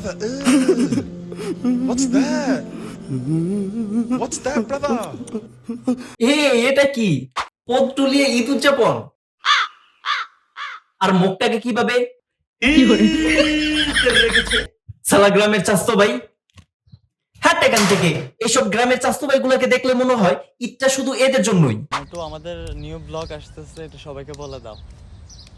brother. What's that? What's that, brother? এটা কি পদ তুলিয়ে ঈদ উদযাপন আর মুখটাকে কিভাবে রেখেছে সালা গ্রামের চাস্তো ভাই। হ্যাঁ এখান থেকে এইসব গ্রামের চাস্তো ভাই গুলাকে দেখলে মনে হয় ঈদটা শুধু এদের জন্যই। তো আমাদের নিউ ব্লগ আসতেছে, এটা সবাইকে বলে দাও।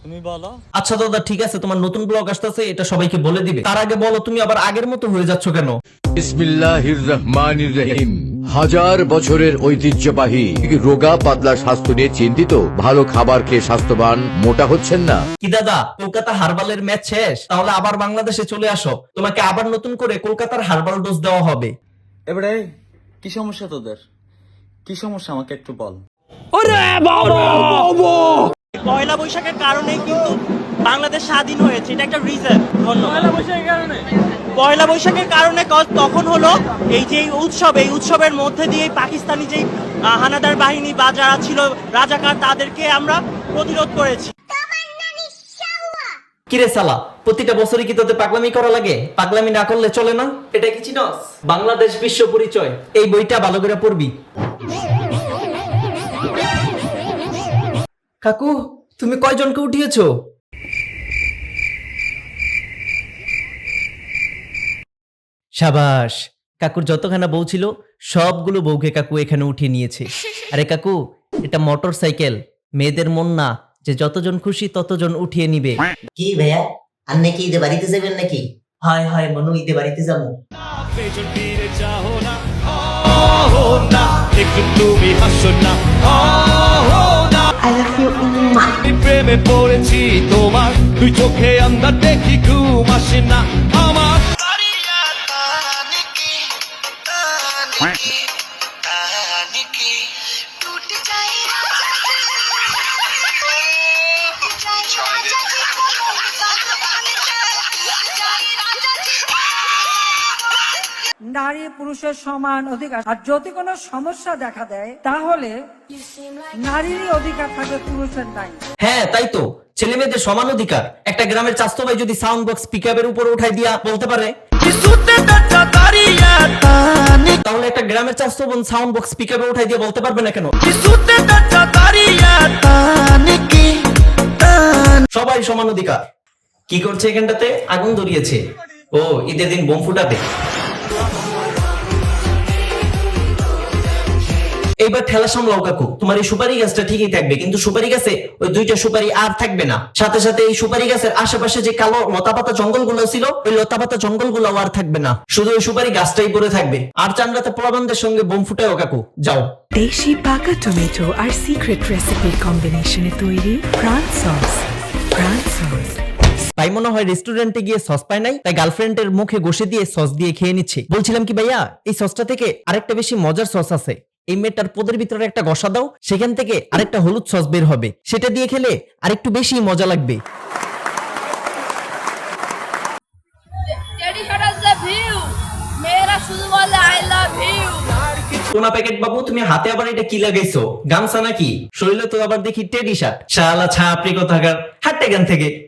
তুমি বলো। আচ্ছা দাদা ঠিক আছে, তোমার নতুন ব্লগ আসতেছে, এটা সবাইকে বলে দিবে। তার আগে বলো তুমি আবার আগের মতো হয়ে যাচ্ছ কেন? বিসমিল্লাহির রহমানির রহিম। হাজার বছরের ঐতিহ্যবাহী রোগা পাতলা স্বাস্থ্য নিয়ে চিন্তিত? ভালো খাবার খেয়ে স্বাস্থ্যবান, মোটা হচ্ছেন না? কি দাদা কলকাতা হারবালের ম্যাচ শেষ, তাহলে আবার বাংলাদেশে চলে আসো, তোমাকে আবার নতুন করে কলকাতার হারবাল ডোজ দেওয়া হবে। এবারে কি সমস্যা তোদের? কি সমস্যা আমাকে একটু বল। পয়লা বৈশাখের কারণে কিন্তু বাংলাদেশ স্বাধীন হয়েছে, এটা একটা রিজন। পয়লা বৈশাখের কারণে তখন হলো এই যে এই উৎসবের মধ্যে দিয়ে পাকিস্তানি যে হানাদার বাহিনী বা যারা ছিল রাজাকার, তাদেরকে আমরা প্রতিরোধ করেছি। কিরে সালা, প্রতিটা বছরই কি তোদের পাগলামি করা লাগে? পাগলামি না করলে চলে না। এটা কি চিনস? বাংলাদেশ বিশ্ব পরিচয়, এই বইটা ভালো করে পড়বি। কাকু তুমি কয়জনকে উঠিয়েছো? সাবাস, কাকুর যতখানা বউ ছিল সবগুলো বউকে কাকু এখানে উঠিয়ে নিয়েছে। আরে কাকু এটা মোটর সাইকেল, মেয়েদের মন না যে যতজন খুশি ততজন উঠিয়ে নিবে। কি ভাইয়া, আপনি কি ঈদে বাড়িতে যাবেন নাকি? হায় হায় মনু, ঈদে বাড়িতে যাবো। প্রেমে পড়েছি তোমার দুই চোখে আন্দার দেখি ঘুম আসে না আমার। নারী পুরুষের সমান অধিকার, আর যদি কোনো সমস্যা দেখা দেয় তাহলে নারীরই অধিকার থাকে, পুরুষের নাই। হ্যাঁ তাই তো, ছেলে মেয়েদের সমান অধিকার। একটা গ্রামের চাস্তো ভাই যদি সাউন্ড বক্স পিকআপের উপর উঠাই দিয়া বলতে পারে, তাহলে একটা গ্রামের চাস্তো বোন সাউন্ড বক্স পিকআপে উঠাই দিয়ে বলতে পারবে না কেন? সবাই সমান অধিকার। কি করছে এখানটাতে? আগুন ধরিয়েছে। ও ঈদের দিন বোম ফুটাবে। এইবার ঠেলা সামলাও কাকু, তোমার এই সুপারি গাছটা ঠিকই থাকবে, কিন্তু সুপারি গাছে ওই দুইটা সুপারি আর থাকবে না। সাথে সাথে এই সুপারি গাছের আশেপাশে যে কালো লতাপাতা জঙ্গলগুলো ছিল, ওই লতাপাতা জঙ্গলগুলো আর থাকবে না, শুধু ওই সুপারি গাছটাই পড়ে থাকবে। আর চান্দ্রাতে পোলাবানদের সঙ্গে বোম ফুটাও কাকু, যাও। দেশি পাকা টমেটো আর সিক্রেট রেসিপি কম্বিনেশনে তৈরি প্রাণ সস। ভাই মনে হয় রেস্টুরেন্টে গিয়ে সস পায় নাই, তাই গার্লফ্রেন্ডের মুখে ঘষে দিয়ে সস দিয়ে খেয়ে নিচ্ছে। বলছিলাম কি ভাইয়া, এই সসটা থেকে আরেকটা বেশি মজার সস আছে। এই মেয়েটার পদের ভিতরে একটা ঘষা দাও, সেখান থেকে আরেকটা হলুদ সস বের হবে, সেটা দিয়ে খেলে আরেকটু বেশি মজা লাগবে। কোনা প্যাকেট বাবু, তুমি হাতে আবার এটা কি লাগাইছো? গামছা নাকি? শরীরে তো আবার দেখি টেডি শার্ট। শালা ছাপরি কোথাকার, হাঁটতে গান থেকে।